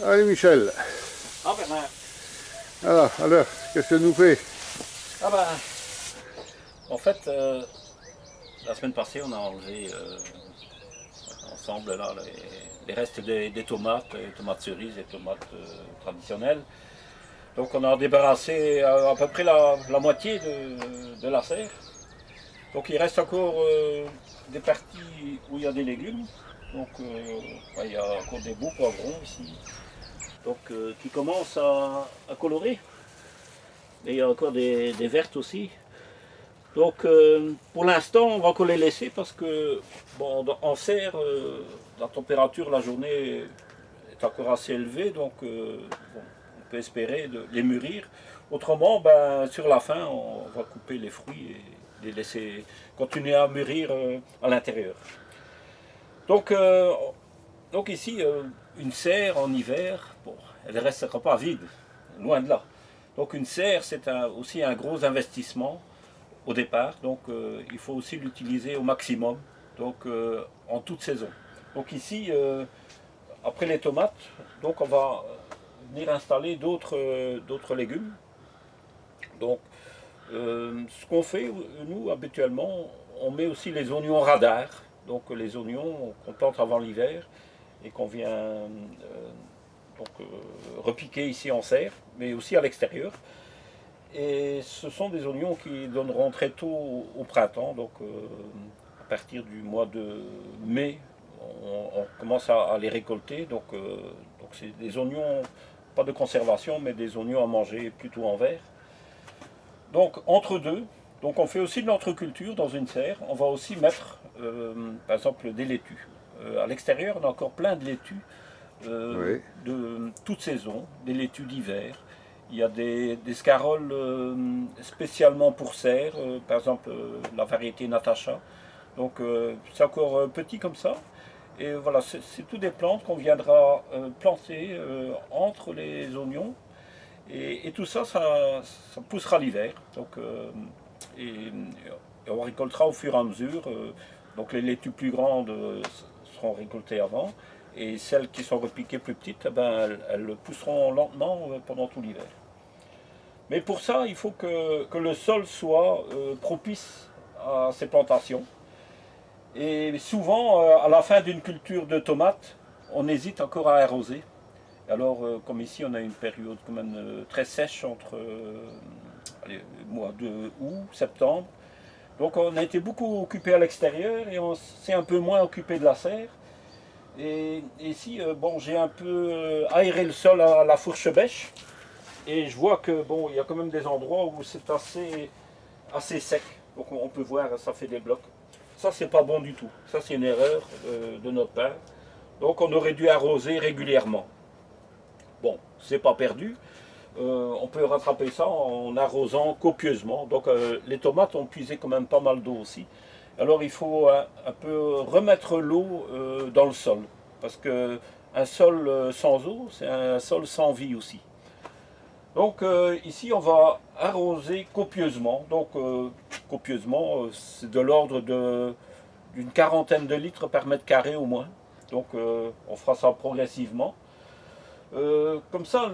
Allez Michel, Ah ben, alors, qu'est-ce que nous fait? ah ben, en fait, la semaine passée, on a enlevé ensemble là, les restes des tomates, les tomates cerises, les tomates traditionnelles. Donc on a débarrassé à peu près la moitié de la serre. Donc il reste encore des parties où il y a des légumes. Donc ouais, il y a encore des beaux poivrons ici. Donc qui commencent à colorer. Et il y a encore des vertes aussi. Donc pour l'instant, on va encore les laisser parce que bon, en serre, la température la journée est encore assez élevée, donc bon, on peut espérer de les mûrir. Autrement, ben, sur la fin, on va couper les fruits et les laisser continuer à mûrir à l'intérieur. Donc, donc ici, une serre en hiver, bon, elle ne restera pas vide, loin de là. Donc une serre, c'est aussi un gros investissement au départ, donc il faut aussi l'utiliser au maximum, donc en toute saison. Donc ici, après les tomates, donc on va venir installer d'autres légumes. Donc ce qu'on fait, nous, habituellement, on met aussi les oignons radar, donc les oignons qu'on plante avant l'hiver et qu'on vient donc, repiquer ici en serre, mais aussi à l'extérieur. Et ce sont des oignons qui donneront très tôt au printemps, donc à partir du mois de mai, on commence à les récolter. Donc c'est des oignons, pas de conservation, mais des oignons à manger plutôt en verre. Donc entre deux, donc on fait aussi de l'entreculture dans une serre. On va aussi mettre, par exemple, des laitues. À l'extérieur, on a encore plein de laitues Oui. de toute saison, des laitues d'hiver. Il y a des scaroles spécialement pour serre, par exemple la variété Natacha. Donc c'est encore petit comme ça. Et voilà, c'est tout des plantes qu'on viendra planter entre les oignons. Et tout ça, ça poussera l'hiver. Donc, et on récoltera au fur et à mesure. Donc les laitues plus grandes seront récoltées avant. Et celles qui sont repiquées plus petites, eh ben, elles pousseront lentement pendant tout l'hiver. Mais pour ça, il faut que le sol soit propice à ces plantations. Et souvent, à la fin d'une culture de tomates, on hésite encore à arroser. Alors, comme ici, on a une période quand même très sèche entre allez, le mois de août, septembre. Donc, on a été beaucoup occupé à l'extérieur et on s'est un peu moins occupé de la serre. Et ici, bon, j'ai un peu aéré le sol à la fourche bêche. Et je vois que bon, il y a quand même des endroits où c'est assez sec. Donc on peut voir, ça fait des blocs. Ça, c'est pas bon du tout. Ça, c'est une erreur de notre part. Donc on aurait dû arroser régulièrement. Bon, c'est pas perdu. On peut rattraper ça en arrosant copieusement. Donc les tomates ont puisé quand même pas mal d'eau aussi. Alors il faut un peu remettre l'eau dans le sol. Parce que un sol sans eau, c'est un sol sans vie aussi. Donc ici on va arroser copieusement. Donc copieusement, c'est de l'ordre d'une quarantaine de litres par mètre carré au moins. Donc on fera ça progressivement. Comme ça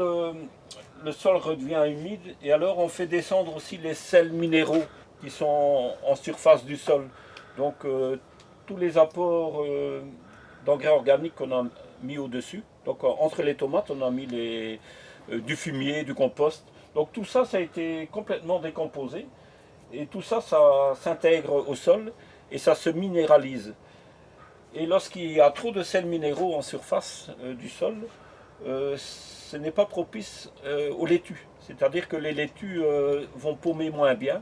le sol redevient humide et alors on fait descendre aussi les sels minéraux qui sont en surface du sol. Donc tous les apports d'engrais organiques qu'on a mis au-dessus. Donc entre les tomates on a mis du fumier, du compost. Donc tout ça, ça a été complètement décomposé. Et tout ça, ça s'intègre au sol et ça se minéralise. Et lorsqu'il y a trop de sels minéraux en surface du sol, ce n'est pas propice aux laitues. C'est-à-dire que les laitues vont paumer moins bien.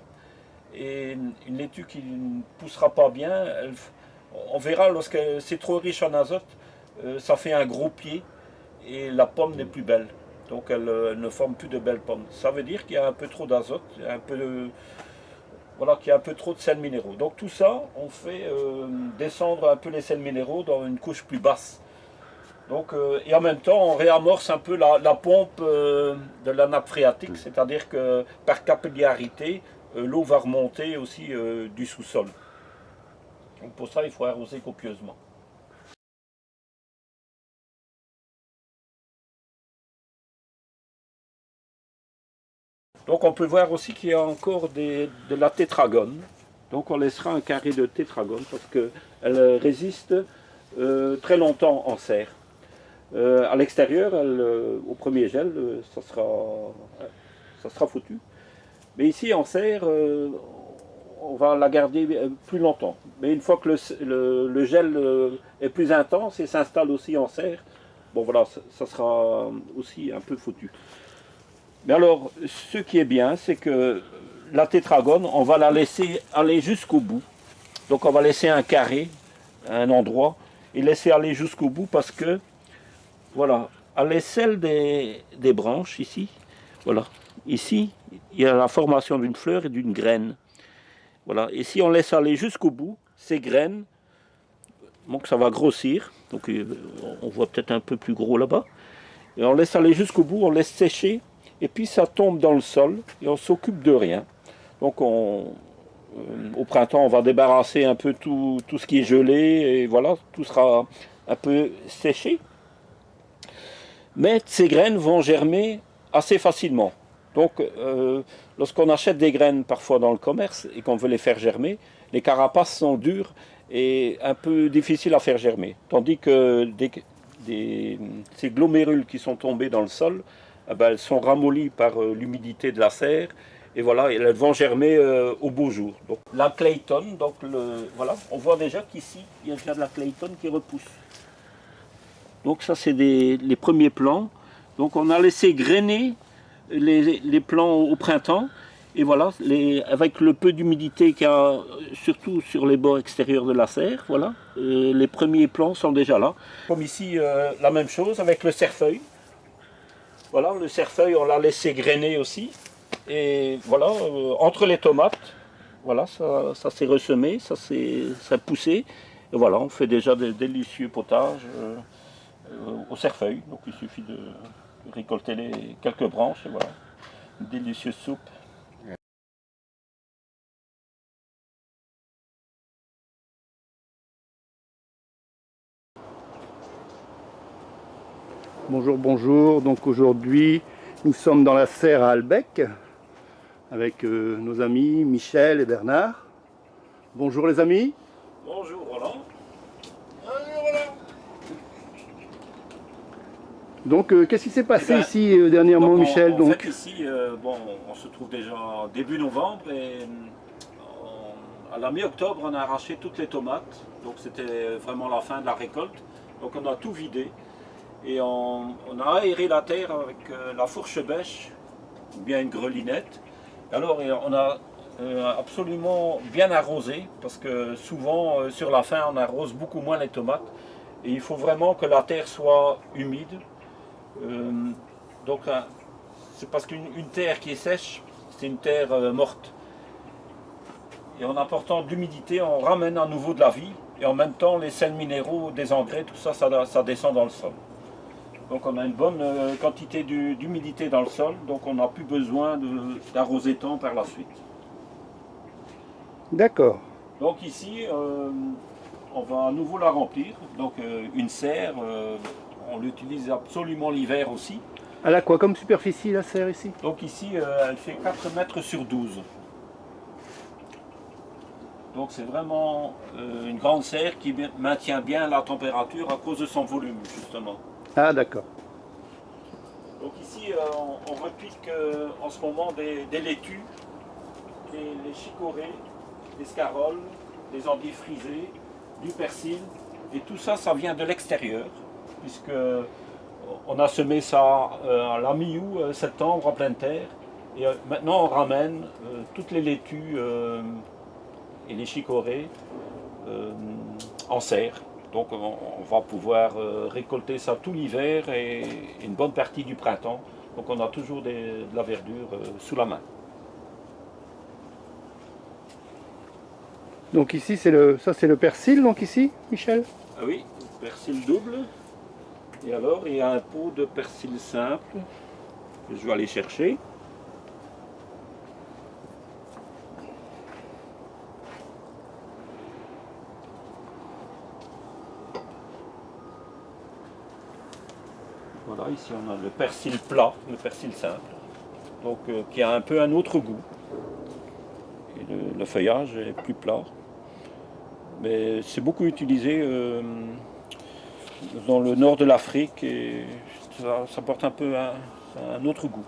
Et une laitue qui ne poussera pas bien, on verra lorsque c'est trop riche en azote, ça fait un gros pied et la pomme n'est plus belle. Donc elle ne forme plus de belles pommes. Ça veut dire qu'il y a un peu trop d'azote, voilà, qu'il y a un peu trop de sels minéraux. Donc tout ça, on fait descendre un peu les sels minéraux dans une couche plus basse. Donc, et en même temps, on réamorce un peu la pompe de la nappe phréatique, c'est-à-dire que par capillarité, l'eau va remonter aussi du sous-sol. Donc pour ça, il faut arroser copieusement. Donc on peut voir aussi qu'il y a encore de la tétragone. Donc on laissera un carré de tétragone parce qu'elle résiste très longtemps en serre. À l'extérieur, au premier gel, ça sera foutu. Mais ici en serre, on va la garder plus longtemps. Mais une fois que le gel est plus intense et s'installe aussi en serre, bon voilà, ça sera aussi un peu foutu. Mais alors, ce qui est bien, c'est que la tétragone, on va la laisser aller jusqu'au bout. Donc on va laisser un carré, un endroit, et laisser aller jusqu'au bout parce que, voilà, à l'aisselle des branches ici, voilà, ici, il y a la formation d'une fleur et d'une graine. Voilà, et si on laisse aller jusqu'au bout, ces graines, donc ça va grossir, donc on voit peut-être un peu plus gros là-bas, et on laisse aller jusqu'au bout, on laisse sécher, et puis ça tombe dans le sol, et on s'occupe de rien. Donc au printemps, on va débarrasser un peu tout ce qui est gelé, et voilà, tout sera un peu séché. Mais ces graines vont germer assez facilement. Donc lorsqu'on achète des graines parfois dans le commerce et qu'on veut les faire germer, les carapaces sont dures et un peu difficiles à faire germer. Tandis que ces glomérules qui sont tombés dans le sol, eh ben, elles sont ramollies par l'humidité de la serre et voilà, elles vont germer au beau jour. Donc, la Clayton, donc voilà, on voit déjà qu'ici il y a déjà de la Clayton qui repousse. Donc ça c'est les premiers plants. Donc on a laissé grainer les plants au printemps. Et voilà, avec le peu d'humidité qu'il y a, surtout sur les bords extérieurs de la serre, voilà, les premiers plants sont déjà là. Comme ici, la même chose avec le cerfeuil. Voilà, le cerfeuil, on l'a laissé grainer aussi. Et voilà, entre les tomates, voilà, ça s'est ressemé, ça a poussé. Et voilà, on fait déjà des délicieux potages au cerfeuil. Donc il suffit de récolter quelques branches et voilà, une délicieuse soupe. Bonjour, bonjour. Donc aujourd'hui, nous sommes dans la serre à Albec avec nos amis Michel et Bernard. Bonjour les amis. Bonjour Roland. Donc qu'est-ce qui s'est passé ici dernièrement, donc, Michel? En fait ici, bon, on se trouve déjà début novembre et à la mi-octobre on a arraché toutes les tomates. Donc c'était vraiment la fin de la récolte. Donc on a tout vidé. Et on a aéré la terre avec la fourche bêche, ou bien une grelinette. Alors on a absolument bien arrosé, parce que souvent sur la fin on arrose beaucoup moins les tomates. Et il faut vraiment que la terre soit humide. Donc c'est parce qu'une terre qui est sèche, c'est une terre morte. Et en apportant de l'humidité, on ramène à nouveau de la vie. Et en même temps, les sels minéraux, des engrais, tout ça, ça descend dans le sol. Donc on a une bonne quantité d'humidité dans le sol, donc on n'a plus besoin d'arroser tant par la suite. D'accord. Donc ici, on va à nouveau la remplir. Donc une serre, on l'utilise absolument l'hiver aussi. Elle a quoi comme superficie la serre ici? Donc ici, elle fait 4 mètres sur 12. Donc c'est vraiment une grande serre qui maintient bien la température à cause de son volume, justement. Ah d'accord. Donc ici, on repique en ce moment des laitues, les chicorées, des scaroles, des endives frisées, du persil. Et tout ça, ça vient de l'extérieur, puisque on a semé ça à la mi-août, septembre, en pleine terre. Et maintenant, on ramène toutes les laitues et les chicorées en serre. Donc on va pouvoir récolter ça tout l'hiver et une bonne partie du printemps. Donc on a toujours de la verdure sous la main. Donc ici, ça c'est le persil, donc ici, Michel? Ah oui, persil double. Et alors il y a un pot de persil simple que je vais aller chercher. Voilà, ici on a le persil plat, le persil simple. donc qui a un peu un autre goût. Et le feuillage est plus plat. Mais c'est beaucoup utilisé dans le nord de l'Afrique et ça porte un peu un autre goût.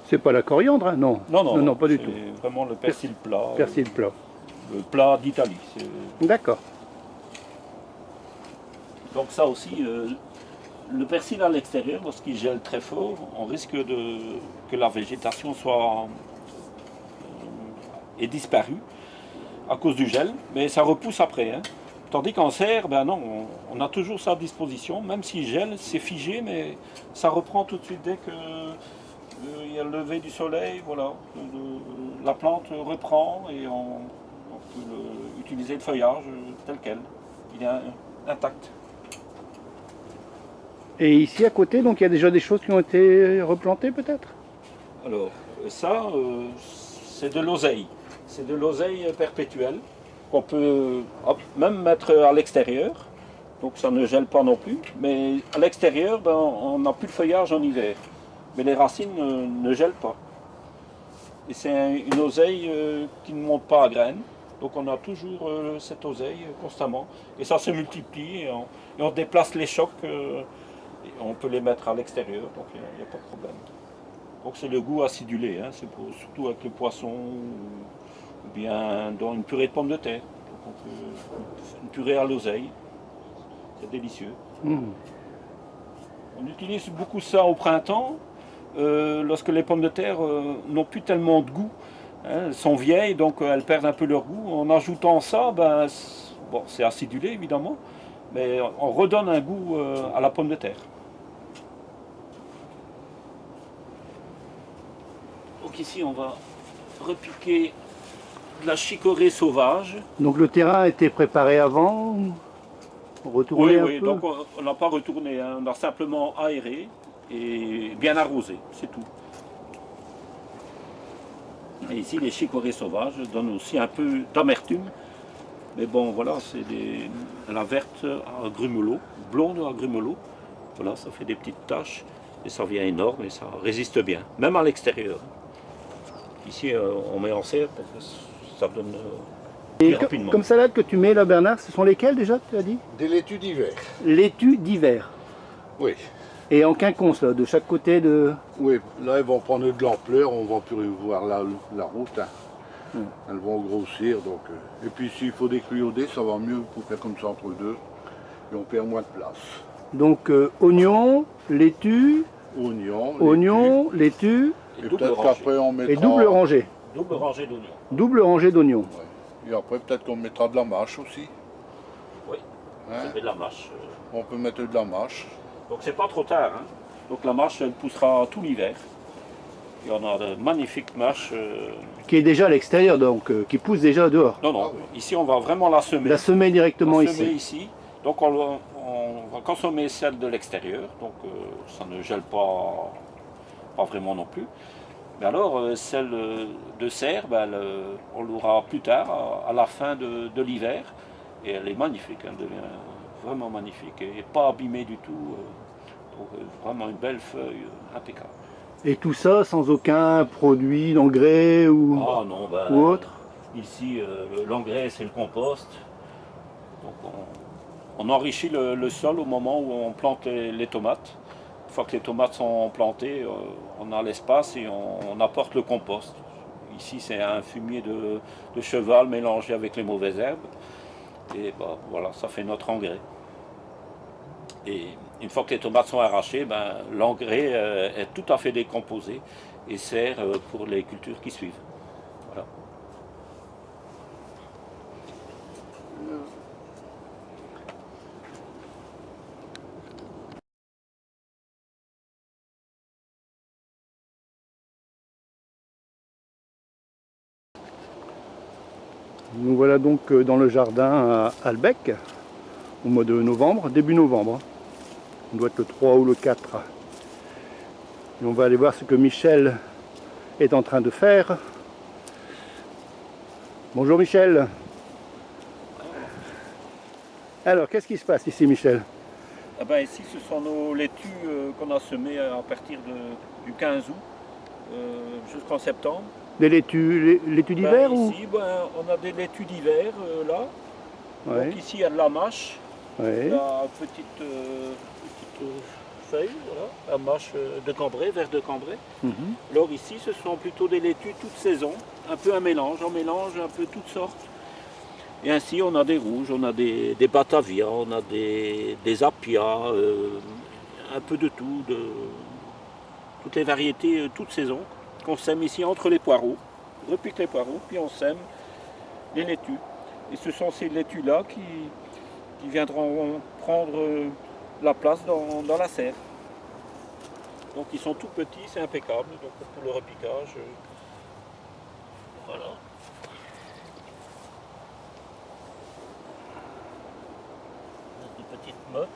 C'est pas la coriandre, hein? Non. Non, pas du tout. C'est vraiment le persil plat. Persil plat. Le plat d'Italie. D'accord. Donc ça aussi, le persil à l'extérieur, lorsqu'il gèle très fort, on risque que la végétation ait disparu à cause du gel, mais ça repousse après. Hein. Tandis qu'en serre, ben non, on a toujours ça à disposition, même s'il gèle, c'est figé, mais ça reprend tout de suite dès que il y a le lever du soleil, voilà, la plante reprend et on peut utiliser le feuillage tel quel. Il est intact. Et ici à côté, donc il y a déjà des choses qui ont été replantées peut-être? Alors, ça, c'est de l'oseille. C'est de l'oseille perpétuelle qu'on peut même mettre à l'extérieur. Donc ça ne gèle pas non plus. Mais à l'extérieur, ben, on n'a plus de feuillage en hiver. Mais les racines ne gèlent pas. Et c'est une oseille qui ne monte pas à graines. Donc on a toujours cette oseille constamment. Et ça se multiplie et on déplace les chocs. Et on peut les mettre à l'extérieur, donc il n'y a pas de problème. Donc c'est le goût acidulé, hein, c'est surtout avec le poisson ou bien dans une purée de pommes de terre. Donc une purée à l'oseille, c'est délicieux. On utilise beaucoup ça au printemps, lorsque les pommes de terre n'ont plus tellement de goût. Hein, elles sont vieilles, donc elles perdent un peu leur goût. En ajoutant ça, ben, bon, c'est acidulé évidemment, mais on redonne un goût à la pomme de terre. Donc ici on va repiquer de la chicorée sauvage. Donc le terrain a été préparé avant, retourné un peu. Donc on n'a pas retourné, hein, on a simplement aéré et bien arrosé, c'est tout. Et ici les chicorées sauvages donnent aussi un peu d'amertume. Mais bon, voilà, c'est la verte à grumelots, blonde à grumelots. Voilà, ça fait des petites taches et ça vient énorme et ça résiste bien, même à l'extérieur. Ici, on met en serre parce que ça donne Et plus rapidement. comme salade que tu mets là, Bernard, ce sont lesquelles déjà, tu as dit? Des laitues d'hiver. Laitues d'hiver. Oui. Et en quinconce, là, de chaque côté de... Oui, là ils vont prendre de l'ampleur, on va plus voir la route. Hein. Elles vont grossir. Donc, et puis s'il faut des cruautés, ça va mieux pour faire comme ça entre deux. Et on perd moins de place. Donc oignons, laitue, Oignons, laitue et peut-être qu'après on mettra... et double rangée. Double rangée d'oignons. Double rangée d'oignons. Ouais. Et après peut-être qu'on mettra de la mâche aussi. Oui, Hein? ça fait de la mâche. On peut mettre de la mâche. Donc c'est pas trop tard. Hein. Donc la mâche, elle poussera tout l'hiver. Et on a de magnifiques mâches. Qui est déjà à l'extérieur, donc qui pousse déjà dehors. Non, non, Ah oui. ici on va vraiment la semer. La semer directement La semer ici. Donc on va consommer celle de l'extérieur, donc ça ne gèle pas vraiment non plus. Mais alors celle de serre, ben, on l'aura plus tard, à la fin de l'hiver, et elle est magnifique, elle devient vraiment magnifique, et pas abîmée du tout, donc vraiment une belle feuille impeccable. Et tout ça sans aucun produit d'engrais ou, Ah non, ben, ou autre? Ici l'engrais c'est le compost, donc on enrichit le sol au moment où on plante les tomates. Une fois que les tomates sont plantées, on a l'espace et on apporte le compost. Ici, c'est un fumier de cheval mélangé avec les mauvaises herbes. Et bah, voilà, ça fait notre engrais. Et une fois que les tomates sont arrachées, ben, l'engrais est tout à fait décomposé et sert pour les cultures qui suivent. Voilà. Nous voilà donc dans le jardin à Albec, au mois de novembre, début novembre. On doit être le 3 ou le 4. Et on va aller voir ce que Michel est en train de faire. Bonjour Michel. Alors, qu'est-ce qui se passe ici, Michel? Eh ben, ici, ce sont nos laitues qu'on a semées à partir du 15 août. jusqu'en septembre. Des laitues d'hiver ou? Ici, on a des laitues d'hiver là. Ouais. Donc ici, il y a de la mâche. Ouais. La petite feuille, voilà, la mâche de Cambrai, vert de Cambrai. Mhm. Alors ici, ce sont plutôt des laitues toute saison, un peu un mélange, on mélange un peu toutes sortes. Et ainsi, on a des rouges, on a des Batavia, on a des Appia, un peu de tout, toutes les variétés toute saison, qu'on sème ici entre les poireaux. On repique les poireaux, puis on sème les laitues. Et ce sont ces laitues-là qui viendront prendre la place dans la serre. Donc ils sont tout petits, c'est impeccable. Donc pour le repiquage, voilà. Des petites mottes.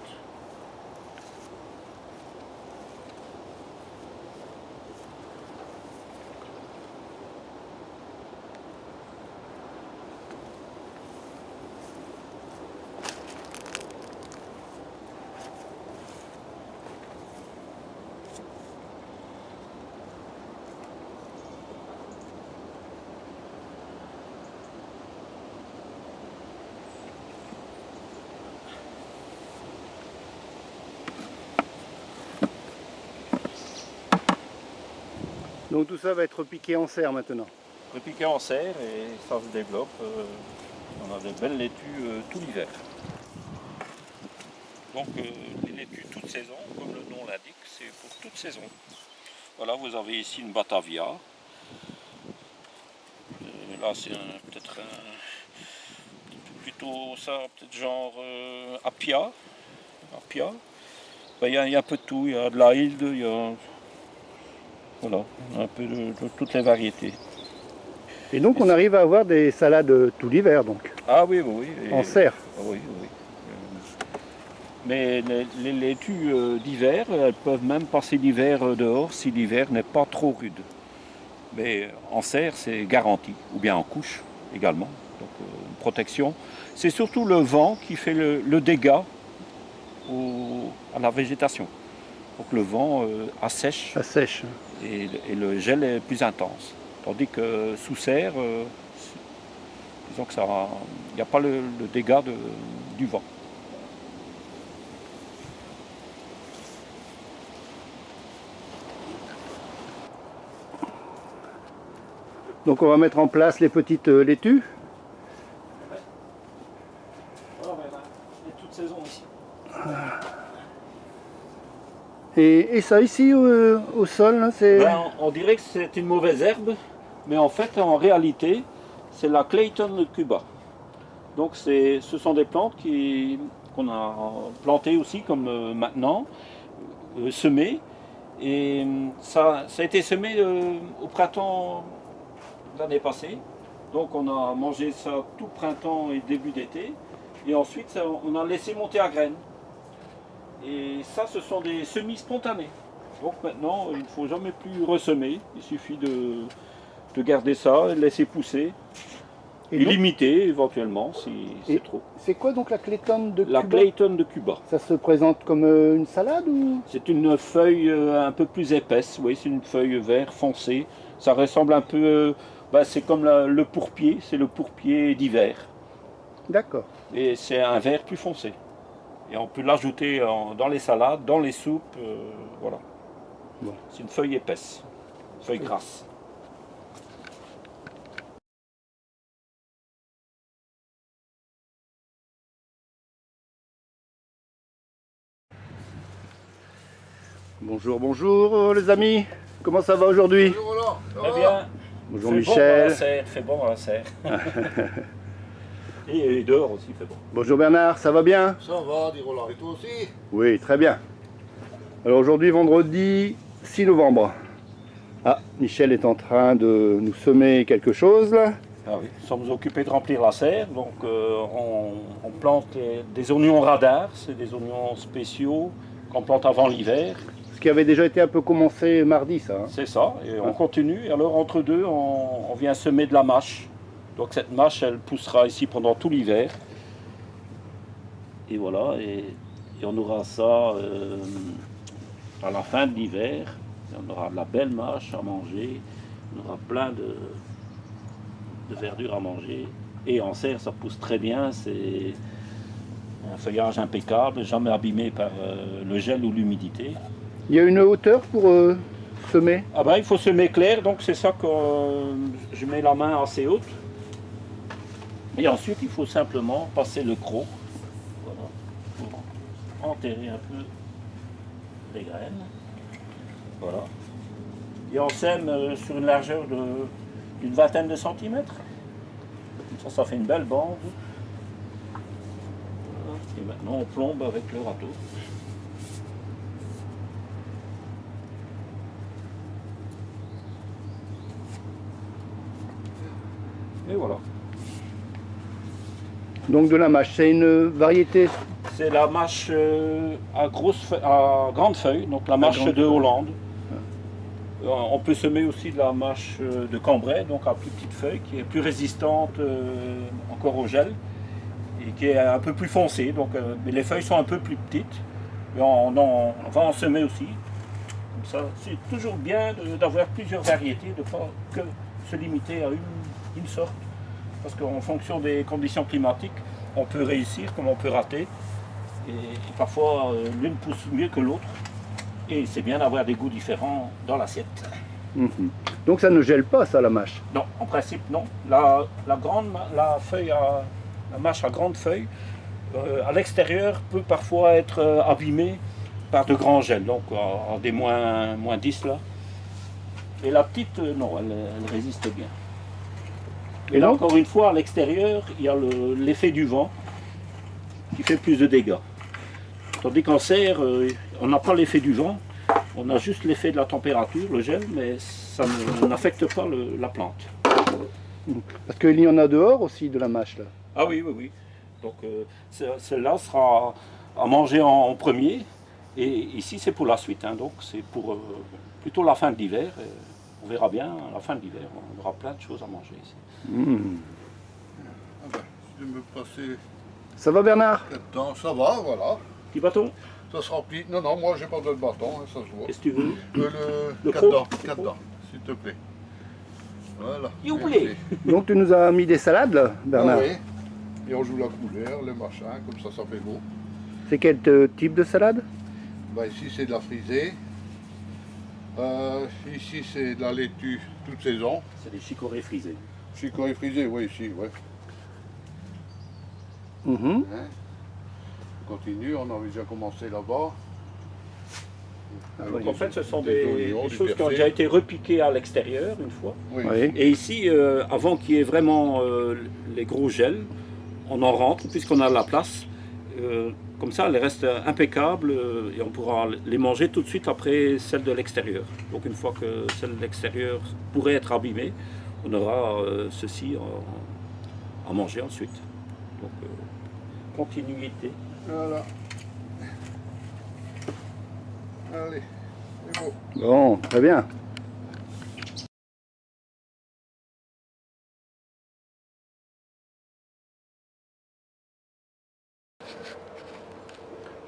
Donc tout ça va être piqué en serre maintenant. Repiqué en serre et ça se développe. On a des belles laitues tout l'hiver. Donc les laitues toute saison, comme le nom l'indique, c'est pour toute saison. Voilà, vous avez ici une Batavia. Là c'est peut-être plutôt ça, peut-être genre Appia. Ben, il y a un peu de tout, il y a de la Hilde, il y a voilà, un peu de toutes les variétés. Et donc on arrive à avoir des salades tout l'hiver donc, Ah oui, oui, oui. en serre. Oui, oui. Mais les laitues d'hiver, elles peuvent même passer l'hiver dehors si l'hiver n'est pas trop rude. Mais en serre, c'est garanti, ou bien en couche également. Donc une protection. C'est surtout le vent qui fait le dégât à la végétation. Donc le vent assèche Ça sèche. et le gel est plus intense. Tandis que sous serre, disons que ça, il n'y a pas le dégât du vent. Donc on va mettre en place les petites laitues. Voilà, il y a toute saison ici. Et ça ici au sol, là, c'est... On dirait que c'est une mauvaise herbe, mais en fait, en réalité, c'est la Clayton de Cuba. Donc ce sont des plantes qu'on a plantées aussi, comme maintenant, semées. Et ça a été semé au printemps de l'année passée. Donc on a mangé ça tout printemps et début d'été. Et ensuite, on a laissé monter à graines. Et ça, ce sont des semis spontanés. Donc maintenant, il ne faut jamais plus ressemer. Il suffit de garder ça, de laisser pousser. Et donc, limiter éventuellement si c'est trop. c'est quoi donc la Clayton de La Cuba? Clayton de Cuba. Ça se présente comme une salade ou? C'est une feuille un peu plus épaisse. Oui, c'est une feuille vert foncé. Ça ressemble un peu... c'est comme le pourpier. C'est le pourpier d'hiver. D'accord. Et c'est un vert plus foncé. Et on peut l'ajouter dans les salades, dans les soupes, voilà. Bon. C'est une feuille épaisse, feuille grasse. Bonjour, bonjour les amis. Comment ça va aujourd'hui? Très bien. Bonjour Fait Michel. bon dans la serre. Et dehors aussi, il fait bon. Bonjour Bernard, ça va bien? Ça va, dit Roland, et toi aussi? Oui, très bien. Alors aujourd'hui, vendredi 6 novembre. Ah, Michel est en train de nous semer quelque chose là. Ah oui, nous sommes occupés de remplir la serre, donc on plante des oignons radars, c'est des oignons spéciaux qu'on plante avant l'hiver. Ce qui avait déjà été un peu commencé mardi, ça. Hein. C'est ça, et on continue. Et alors entre deux, on vient semer de la mâche. Donc cette mâche, elle poussera ici pendant tout l'hiver. Et voilà, et on aura ça à la fin de l'hiver. On aura de la belle mâche à manger, on aura plein de verdure à manger. Et en serre, ça pousse très bien, c'est un feuillage impeccable, jamais abîmé par le gel ou l'humidité. Il y a une hauteur pour semer? Ah ben, il faut semer clair, donc c'est ça que je mets la main assez haute. Et ensuite, il faut simplement passer le croc, voilà, pour enterrer un peu les graines. Voilà. Et on sème sur une largeur d'une vingtaine de centimètres. Comme ça fait une belle bande. Voilà. Et maintenant, on plombe avec le râteau. Et voilà. Donc de la mâche, c'est une variété. C'est la mâche à grande feuille, donc la mâche de Hollande. On peut semer aussi de la mâche de Cambrai, donc à plus petite feuille, qui est plus résistante encore au gel et qui est un peu plus foncée. Donc, mais les feuilles sont un peu plus petites. Et on va en semer aussi. Comme ça, c'est toujours bien d'avoir plusieurs variétés, de ne pas que se limiter à une sorte. Parce qu'en fonction des conditions climatiques, on peut réussir comme on peut rater. Et parfois, l'une pousse mieux que l'autre. Et c'est bien d'avoir des goûts différents dans l'assiette. Mhm. Donc ça ne gèle pas, ça, la mâche? Non, en principe, non. La mâche à grande feuille, à l'extérieur, peut parfois être abîmée par de grands gels, donc à des moins 10 là. Et la petite, non, elle résiste bien. Et là, encore une fois, à l'extérieur, il y a l'effet du vent qui fait plus de dégâts. Tandis qu'en serre, on n'a pas l'effet du vent, on a juste l'effet de la température, le gel, mais ça n'affecte pas la plante. Parce qu'il y en a dehors aussi de la mâche, là. Ah oui, oui, oui. Donc celle-là sera à manger en premier, et ici c'est pour la suite, hein, donc c'est pour plutôt la fin de l'hiver. On verra bien, à la fin de l'hiver, on aura plein de choses à manger ici. Mmh. Ah ben, si je me passer Ça va, Bernard? là-dedans, ça va, voilà. Petit bâton? Ça se remplit. Non, non, moi j'ai pas besoin de bâton, hein, ça se voit. Qu'est-ce que tu veux? Le croc. cadre, s'il te plaît. Voilà. Youplé. Donc tu nous as mis des salades, là, Bernard? Ah oui. Et on joue la couleur, le machin, comme ça fait beau. C'est quel type de salade? Bah, ici c'est de la frisée. Ici c'est de la laitue toute saison. C'est des chicorées frisées. Chicorée frisée, oui, ici, ouais. Mhm. Hein? On continue, on avait déjà commencé là-bas. Donc en fait, ce sont oignons, des du choses qui ont persil. déjà été repiquées à l'extérieur une fois. Oui. Oui. Et ici, avant qu'il y ait vraiment les gros gels, on en rentre puisqu'on a la place. Comme ça, elles restent impeccables et on pourra les manger tout de suite après celles de l'extérieur. Donc une fois que celles de l'extérieur pourraient être abîmées, on aura ceci à manger ensuite. Donc continuité. Voilà. Allez, c'est beau. Bon, très bien.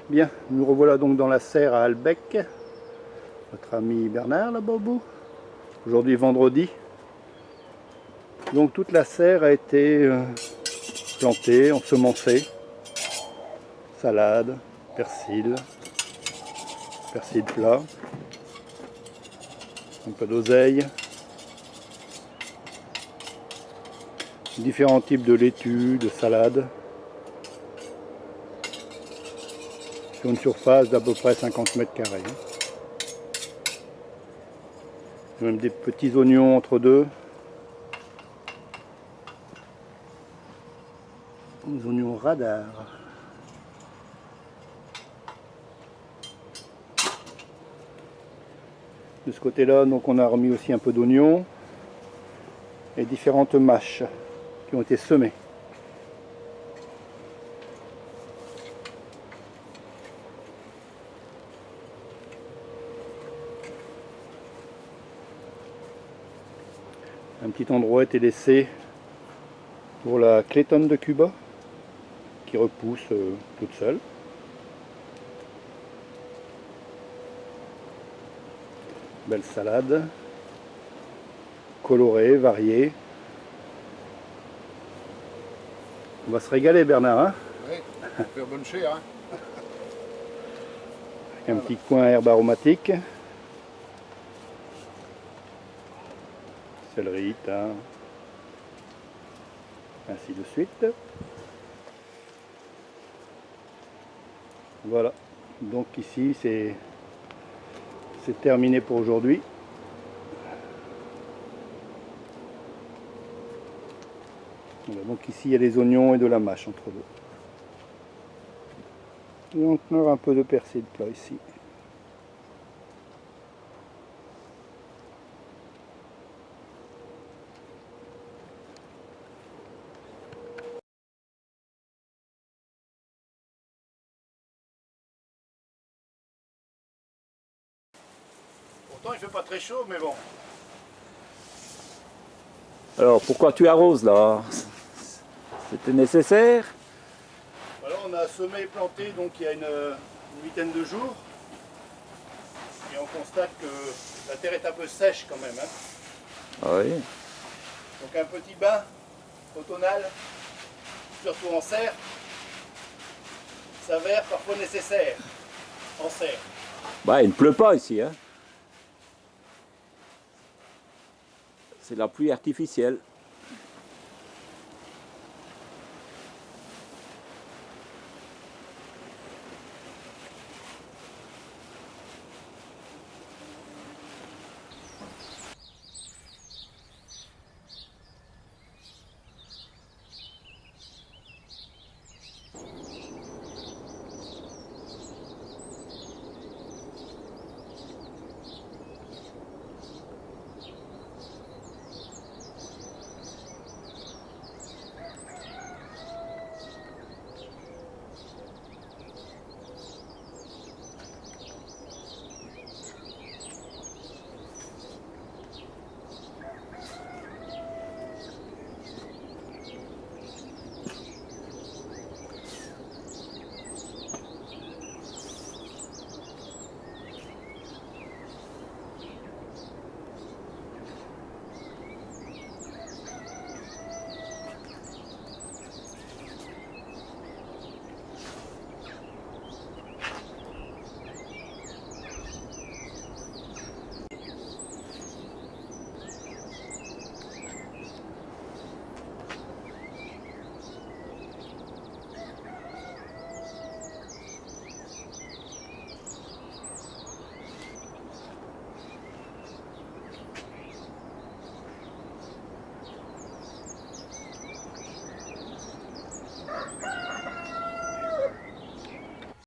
Bien, nous revoilà donc dans la serre à Albec. Notre ami Bernard là-bas au bout. Aujourd'hui vendredi. Donc toute la serre a été plantée, ensemencée. Salade, persil plat, un peu d'oseille, différents types de laitue, de salade, sur une surface d'à peu près 50 mètres carrés. Même des petits oignons entre deux, des oignons radar. De ce côté-là, donc on a remis aussi un peu d'oignons et différentes mâches qui ont été semées. Un petit endroit a été laissé pour la clétonne de Cuba qui repousse toute seule. Belle salade. Colorée, variée. On va se régaler, Bernard, hein? Oui, on va faire bonne chère. Hein. Un petit coin herbe aromatique. Céleri, thym. Ainsi de suite. Voilà. Donc ici, c'est terminé pour aujourd'hui. Voilà, donc ici, il y a les oignons et de la mâche entre deux. Et on aura un peu de persil de plat ici. Pourtant, il fait pas très chaud, mais bon. Alors pourquoi tu arroses là? C'était nécessaire? Alors, on a semé et planté donc il y a une huitaine de jours. Et on constate que la terre est un peu sèche quand même. Hein. Ah oui. Donc un petit bain automnal, surtout en serre, s'avère parfois nécessaire en serre. Bah il ne pleut pas ici, hein. C'est la pluie artificielle.